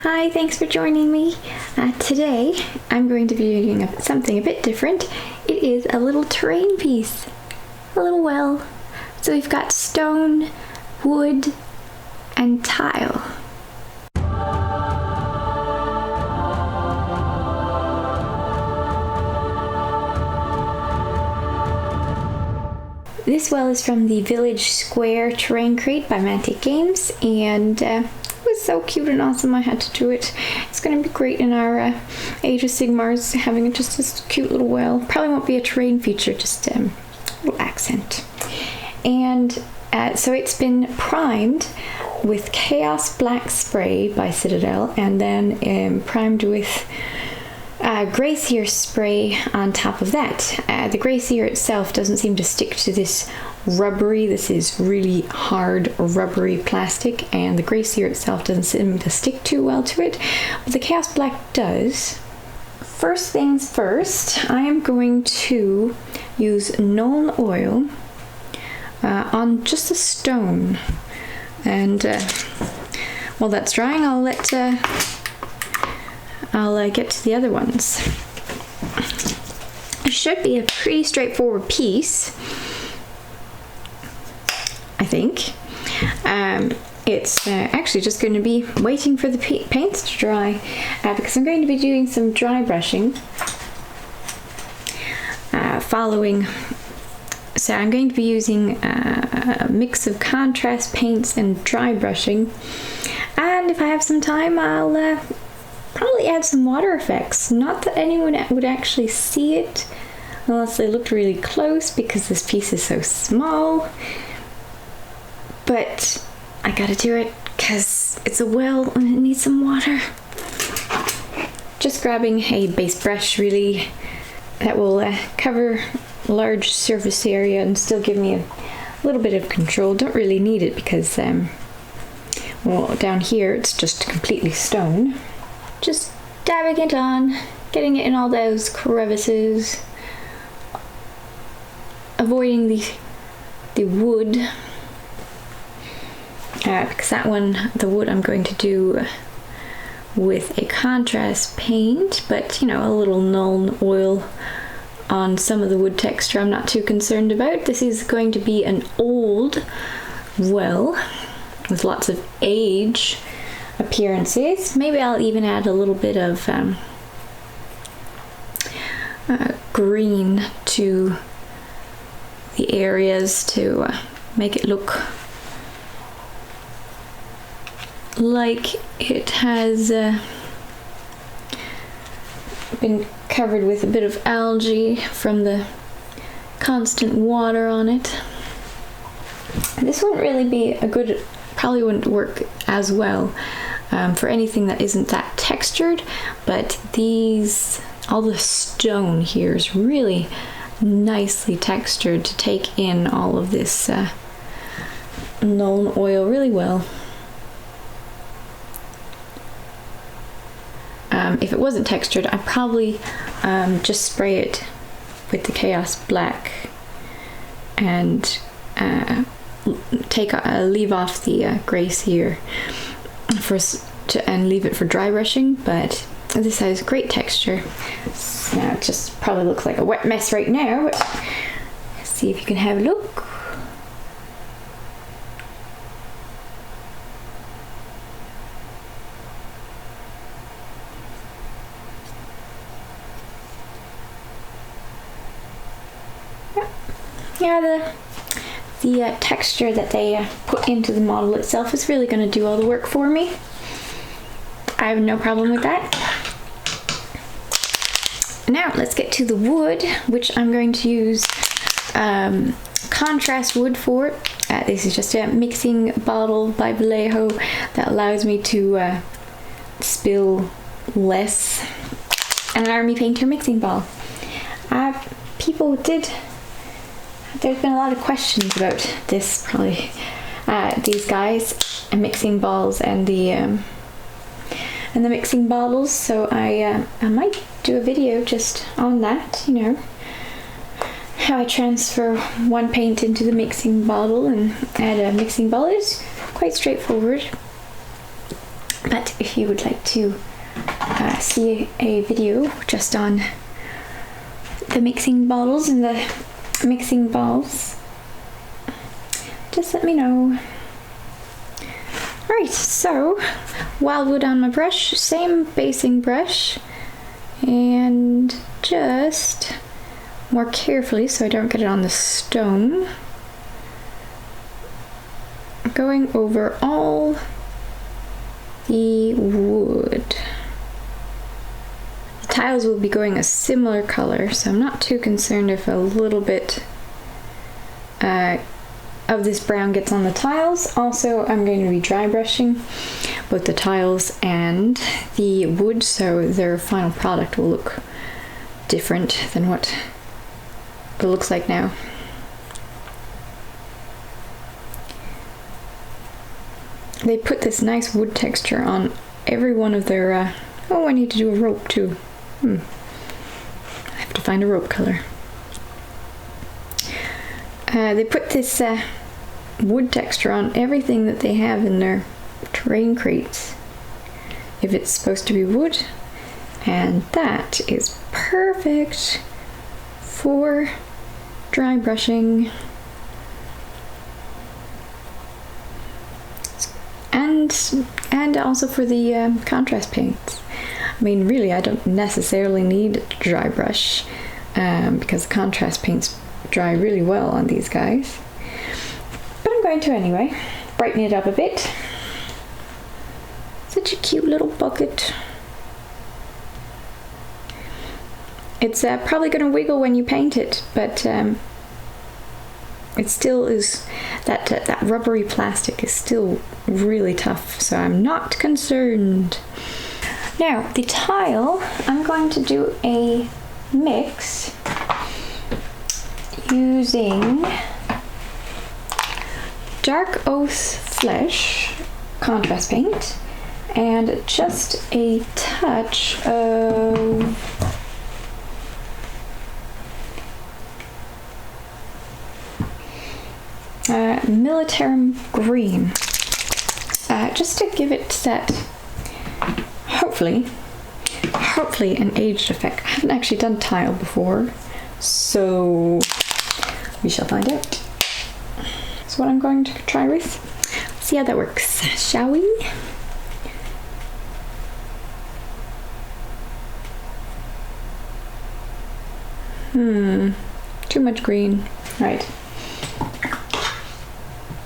Hi, thanks for joining me. Today I'm going to be doing something a bit different. It is a little terrain piece, a little well. So we've got stone, wood, and tile. This well is from the Village Square Terrain Crate by Mantic Games, and it was so cute and awesome I had to do it. It's going to be great in our Age of Sigmar's, having just this cute little well. Probably won't be a terrain feature, just a little accent. And so it's been primed with Chaos Black Spray by Citadel, and then primed with Grey Seer spray on top of that. The Grey Seer itself doesn't seem to stick to this rubbery, this is really hard rubbery plastic, and the Grey Seer itself doesn't seem to stick too well to it, but the Chaos Black does. First things first, I am going to use Nuln oil on just the stone, and while that's drying I'll get to the other ones. It should be a pretty straightforward piece, I think. It's actually just going to be waiting for the paints to dry, because I'm going to be doing some dry brushing following. So I'm going to be using a mix of contrast paints and dry brushing, and if I have some time I'll probably add some water effects. Not that anyone would actually see it unless they looked really close because this piece is so small, but I gotta do it because it's a well and it needs some water. Just grabbing a base brush really that will cover a large surface area and still give me a little bit of control. Don't really need it because well, down here it's just completely stone. Just dabbing it on, getting it in all those crevices, avoiding the wood, because that one, the wood I'm going to do with a contrast paint, but you know, a little Nuln oil on some of the wood texture I'm not too concerned about. This is going to be an old well with lots of age appearances. Maybe I'll even add a little bit of green to the areas to make it look like it has been covered with a bit of algae from the constant water on it. This wouldn't really be a good, probably wouldn't work as well for anything that isn't that textured, but all the stone here is really nicely textured to take in all of this Nuln oil really well. If it wasn't textured, I'd probably just spray it with the Chaos Black and leave off the Grey Seer and leave it for dry brushing, but this has great texture. So now it just probably looks like a wet mess right now, but let's see if you can have a look. Yeah, the texture that they put into the model itself is really going to do all the work for me. I have no problem with that. Now let's get to the wood, which I'm going to use contrast wood for. This is just a mixing bottle by Vallejo that allows me to spill less, and an Army Painter mixing ball. There's been a lot of questions about this, probably. These guys, mixing balls and the mixing bottles, so I might do a video just on that, you know, how I transfer one paint into the mixing bottle and add a mixing ball. It's quite straightforward, But if you would like to see a video just on the mixing bottles and the mixing balls, just let me know. Alright, so wildwood on my brush, same basing brush, and just more carefully so I don't get it on the stone, going over all the wood. The tiles will be going a similar color, so I'm not too concerned if a little bit of this brown gets on the tiles. Also, I'm going to be dry brushing both the tiles and the wood, so their final product will look different than what it looks like now. They put this nice wood texture on every one of their oh, I need to do a rope too. I have to find a rope color. They put this wood texture on everything that they have in their terrain crates, if it's supposed to be wood, and that is perfect for dry brushing and also for the contrast paints. I mean, really, I don't necessarily need to dry brush because the contrast paints dry really well on these guys, but I'm going to anyway. Brighten it up a bit. Such a cute little bucket. It's probably going to wiggle when you paint it, but it still is, that rubbery plastic is still really tough, so I'm not concerned. Now, the tile, I'm going to do a mix using Dark Oath Flesh contrast paint and just a touch of Militarum Green, just to give it that, hopefully an aged effect. I haven't actually done tile before, so we shall find out. That's what I'm going to try with. See how that works, shall we? Too much green. Right.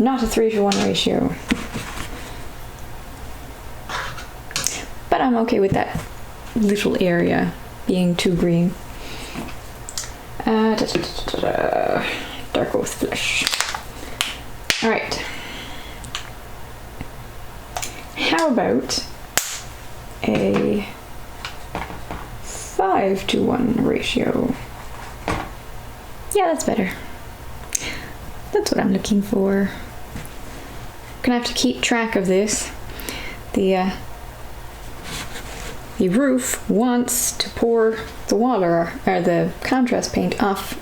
Not a 3-to-1 ratio. But I'm okay with that little area being too green. Dark Oath Flesh. Alright. How about a 5-to-1 ratio? Yeah, that's better. That's what I'm looking for. Gonna have to keep track of this. The roof wants to pour the water or the contrast paint off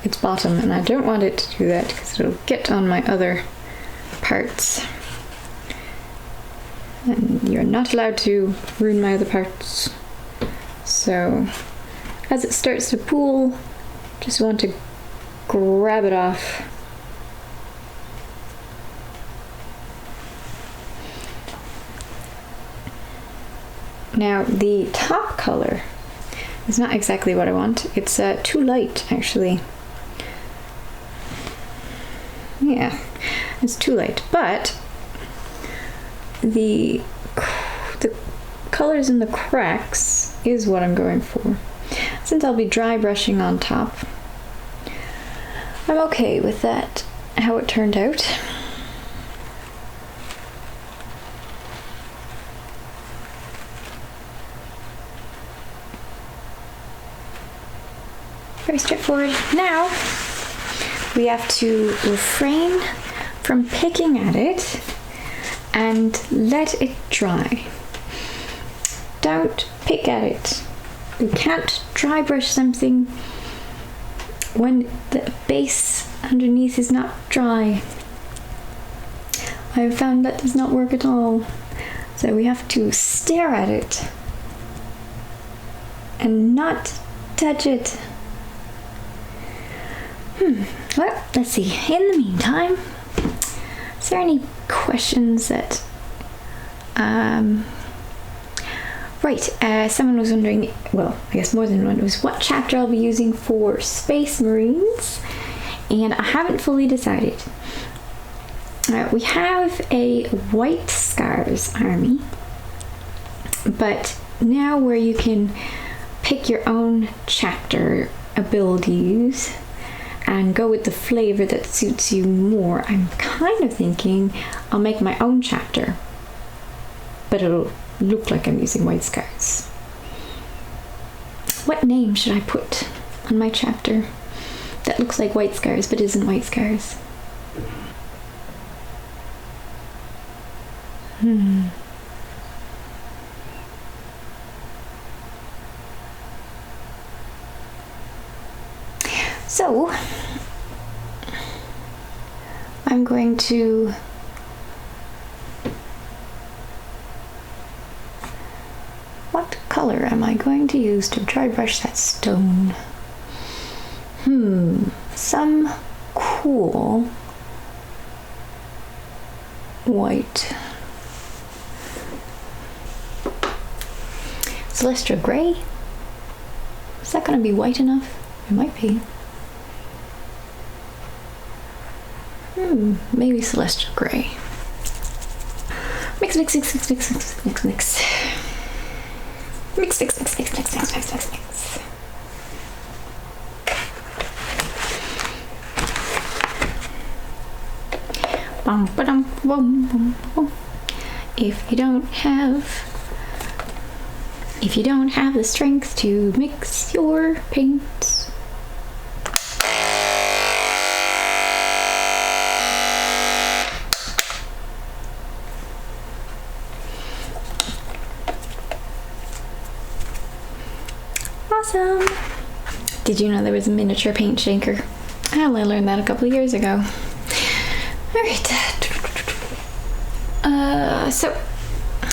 its bottom, and I don't want it to do that because it'll get on my other parts. And you're not allowed to ruin my other parts. So as it starts to pool, just want to grab it off. Now the top color is not exactly what I want. It's too light, actually. Yeah, it's too light, but the colors in the cracks is what I'm going for. Since I'll be dry brushing on top, I'm okay with that, how it turned out. Very straightforward. Now we have to refrain from picking at it and let it dry. Don't pick at it. You can't dry brush something when the base underneath is not dry. I've found that does not work at all. So we have to stare at it and not touch it. Well, let's see. In the meantime, is there any questions that someone was wondering, well, I guess more than one, was what chapter I'll be using for Space Marines, and I haven't fully decided. We have a White Scars army, but now where you can pick your own chapter abilities and go with the flavor that suits you more, I'm kind of thinking I'll make my own chapter, but it'll look like I'm using White Scars. What name should I put on my chapter that looks like White Scars but isn't White Scars? So, I'm going to what color am I going to use to dry brush that stone? Some cool white. Celestial Grey? Is that going to be white enough? It might be. Maybe Celestial Grey. Mix, mix, mix, mix, mix, mix, mix, mix. Mix, mix, mix, mix, mix, mix, mix, mix, mix. Bum, ba-dum, bum, bum, bum. If you don't have the strength to mix your paints, awesome. Did you know there was a miniature paint shaker? I only learned that a couple of years ago. Alright. So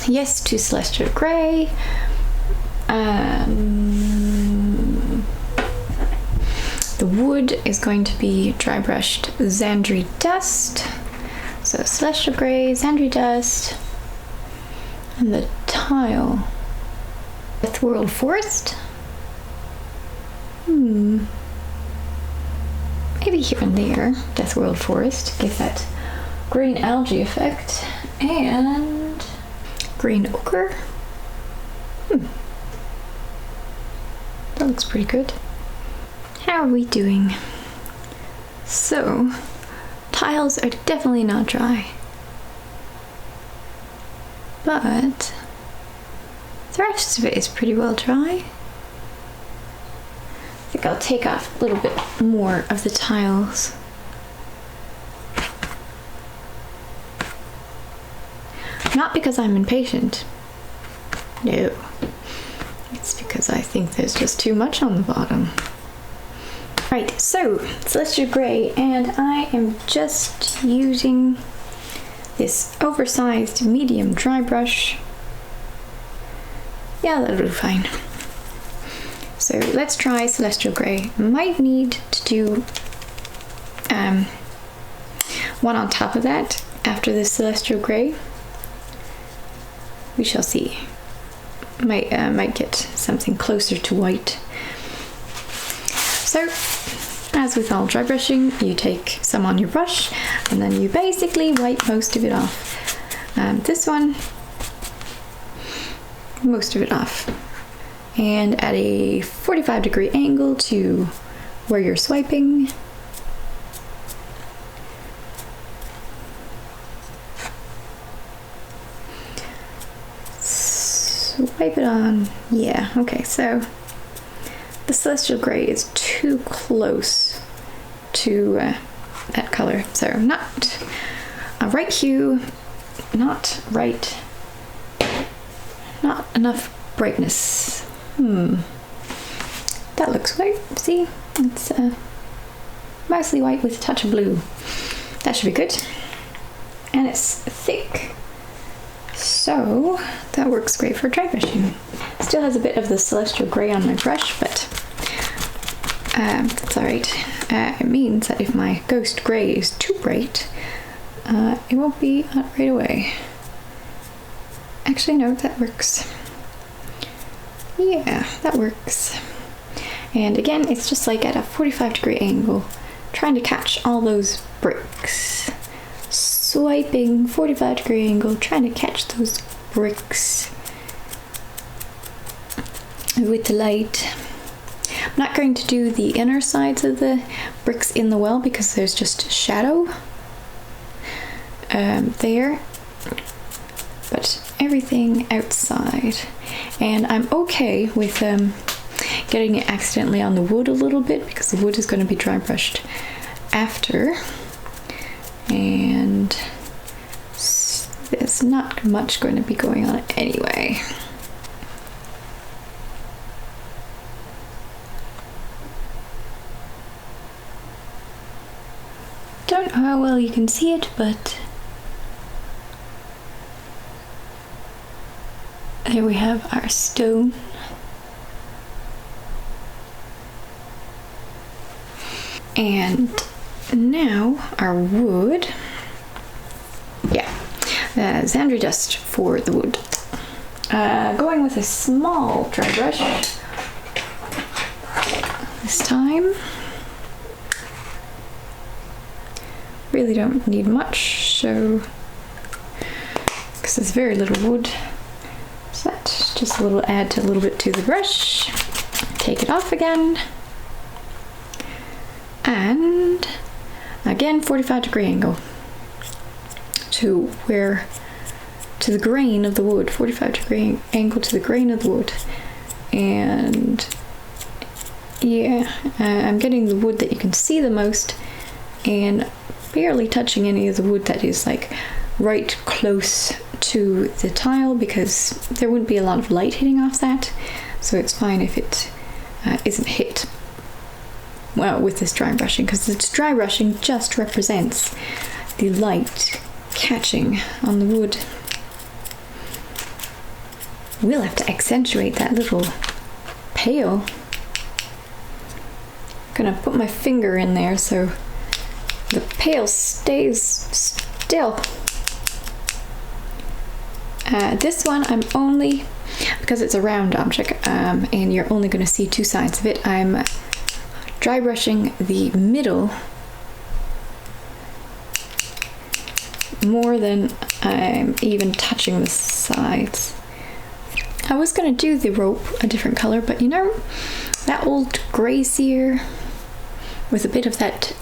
yes to Celestial Grey. The wood is going to be dry brushed Xandri Dust. So Celestial Grey, Xandri Dust, and the tile, Deathworld Forest. Maybe here and there, Deathworld Forest, give that green algae effect, and green ochre. That looks pretty good. How are we doing? So, tiles are definitely not dry, but the rest of it is pretty well dry. I think I'll take off a little bit more of the tiles. Not because I'm impatient. No. It's because I think there's just too much on the bottom. Right, so Celestial Grey, and I am just using this oversized medium dry brush. Yeah, that'll do fine. So let's try Celestial Grey. Might need to do one on top of that after the Celestial Grey. We shall see. Might get something closer to white. So, as with all dry brushing, you take some on your brush and then you basically wipe most of it off. This one, most of it off. And at a 45-degree angle to where you're swiping. Swipe it on. Yeah, okay, so the Celestial Grey is too close to that color. So not a right hue, not enough brightness. That looks white. See, it's mostly white with a touch of blue. That should be good. And it's thick. So So that works great for dry brushing. Still has a bit of the celestial grey on my brush, but that's alright. It means that if my ghost grey is too bright, it won't be right away. Actually, no, that works. Yeah, that works. And again, it's just like at a 45-degree angle, trying to catch all those bricks. Swiping 45-degree angle, trying to catch those bricks with the light. I'm not going to do the inner sides of the bricks in the well because there's just shadow there, but everything outside. And I'm okay with getting it accidentally on the wood a little bit because the wood is going to be dry brushed after, and there's not much going to be going on anyway. Don't know how well you can see it, but here we have our stone. And now our wood. Yeah, Xandri dust for the wood. Going with a small dry brush this time. Really don't need much, so because there's very little wood. So that's just a little add to a little bit to the brush. Take it off again. And again 45-degree angle to the grain of the wood. 45-degree angle to the grain of the wood. And yeah, I'm getting the wood that you can see the most and barely touching any of the wood that is like right close to the tile, because there wouldn't be a lot of light hitting off that, so it's fine if it isn't hit well with this dry brushing, because this dry brushing just represents the light catching on the wood. We'll have to accentuate that little pale. I'm gonna put my finger in there so the pale stays still. This one I'm only, because it's a round object and you're only going to see two sides of it, I'm dry brushing the middle more than I'm even touching the sides. I was going to do the rope a different color, but you know, that old grey sear with a bit of that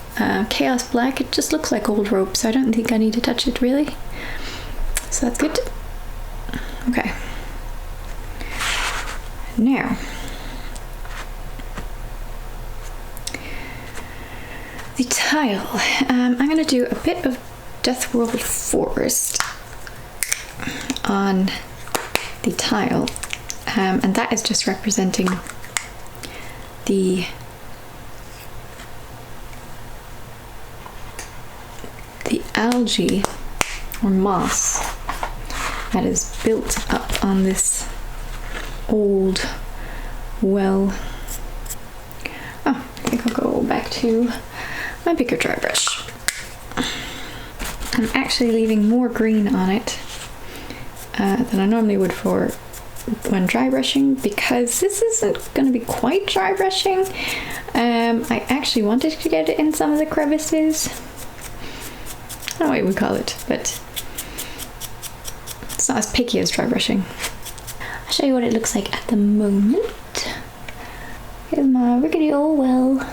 chaos black, it just looks like old rope, so I don't think I need to touch it really. So that's good. Okay. Now, the tile. I'm going to do a bit of Death World Forest on the tile, and that is just representing the algae or moss that is built up on this old well. Oh, I think I'll go back to my bigger dry brush. I'm actually leaving more green on it than I normally would for when dry brushing, because this isn't going to be quite dry brushing. I actually wanted to get it in some of the crevices. I don't know what you would call it, but it's not as picky as dry brushing. I'll show you what it looks like at the moment. Here's my rickety old well.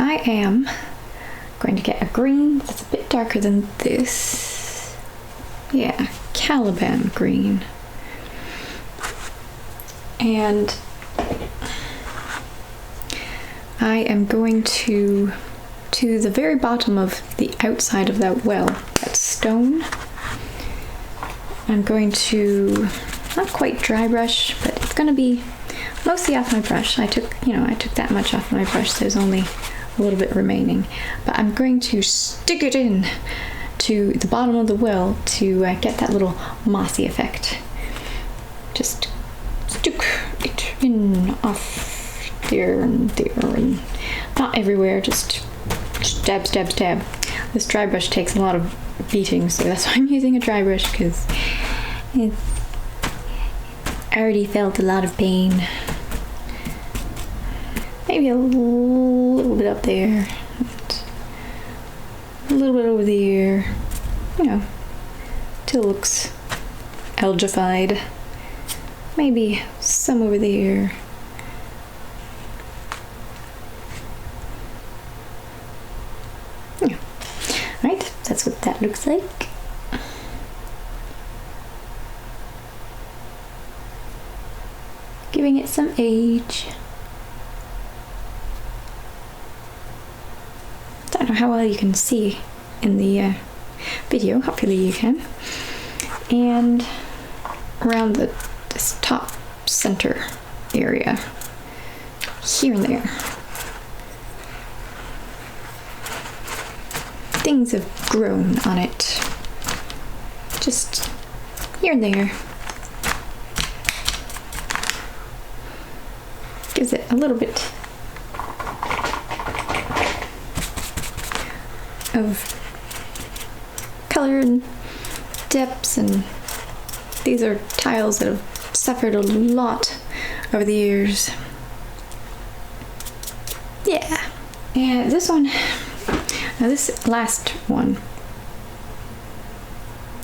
I am going to get a green that's a bit darker than this. Yeah, Caliban green. And I am going to the very bottom of the outside of that well, that stone, I'm going to not quite dry brush, but it's going to be mostly off my brush. I took that much off my brush, so there's only a little bit remaining. But I'm going to stick it in to the bottom of the well to get that little mossy effect. Just stick it in off there and there, and not everywhere, just dab, dab, dab. This dry brush takes a lot of beating, so that's why I'm using a dry brush, because I already felt a lot of pain. Maybe a little bit up there, a little bit over the ear, till it looks algified. Maybe some over the ear. Yeah. Right, that's what that looks like. Giving it some age. I don't know how well you can see in the video, hopefully you can. And around this top center area, here and there, things have grown on it, just here and there. Gives it a little bit of color and depths, and these are tiles that have suffered a lot over the years. Yeah. And this one, now this last one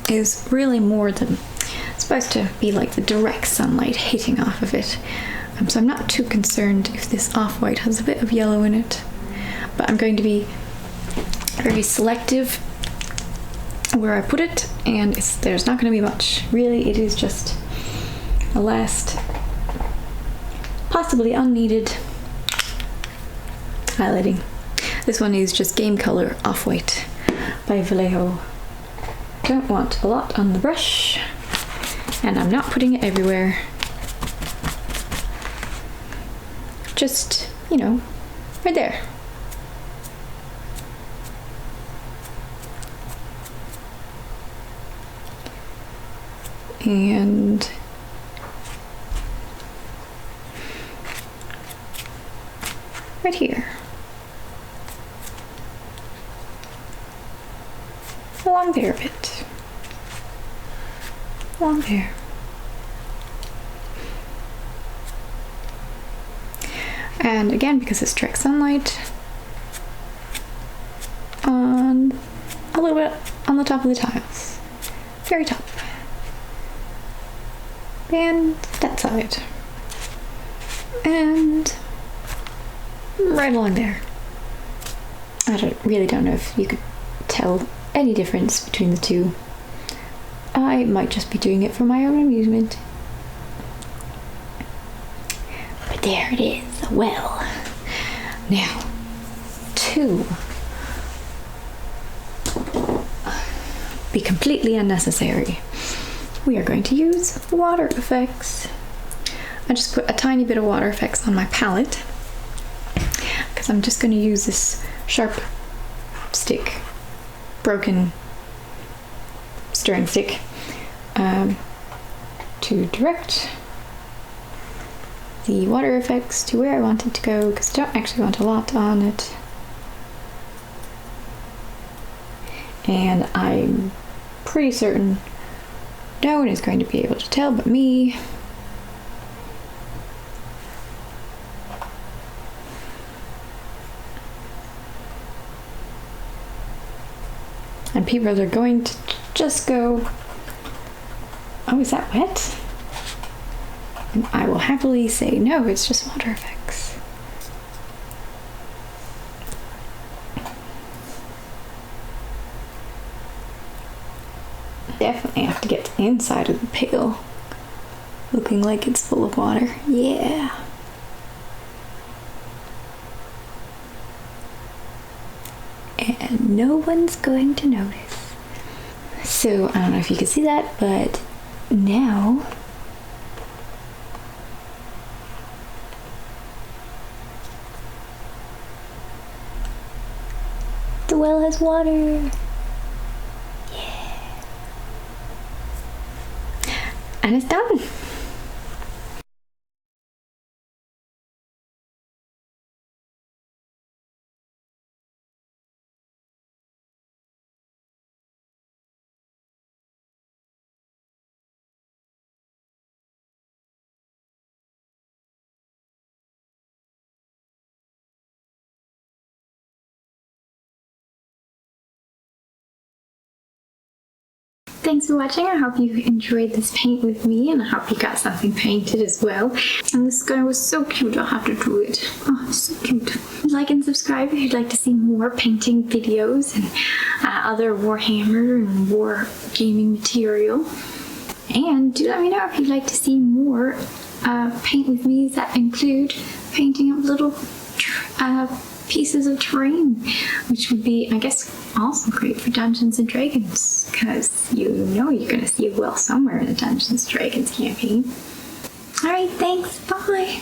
is really more than supposed to be like the direct sunlight hitting off of it. So I'm not too concerned if this off-white has a bit of yellow in it, but I'm going to be very selective where I put it, and there's not going to be much. Really, it is just a last, possibly unneeded highlighting. This one is just Game Color Off-White by Vallejo. Don't want a lot on the brush, and I'm not putting it everywhere. Just, right there. And right here. Along there a bit. Along there. And again, because it's direct sunlight, on a little bit on the top of the tiles. Very top. And that side. And right along there. I really don't know if you could tell any difference between the two. I might just be doing it for my own amusement. But there it is. Well, now, to be completely unnecessary, we are going to use water effects. I just put a tiny bit of water effects on my palette because I'm just going to use this sharp stick, broken stirring stick, to direct the water effects to where I want it to go, because I don't actually want a lot on it. And I'm pretty certain no one is going to be able to tell but me. And people are going to just go, oh, is that wet? And I will happily say, no, it's just water effects. Definitely have to get to the inside of the pail looking like it's full of water. Yeah. And no one's going to notice. So I don't know if you can see that, but now the well has water. Yeah. And it's done. Thanks for watching. I hope you enjoyed this paint with me, and I hope you got something painted as well. And this guy was so cute, I'll have to do it. Oh, so cute. Like and subscribe if you'd like to see more painting videos and other Warhammer and war gaming material. And do let me know if you'd like to see more paint with me that include painting up little pieces of terrain, which would be, I guess, also great for Dungeons and Dragons, because you know you're going to see a well somewhere in a Dungeons and Dragons campaign. Alright, thanks, bye!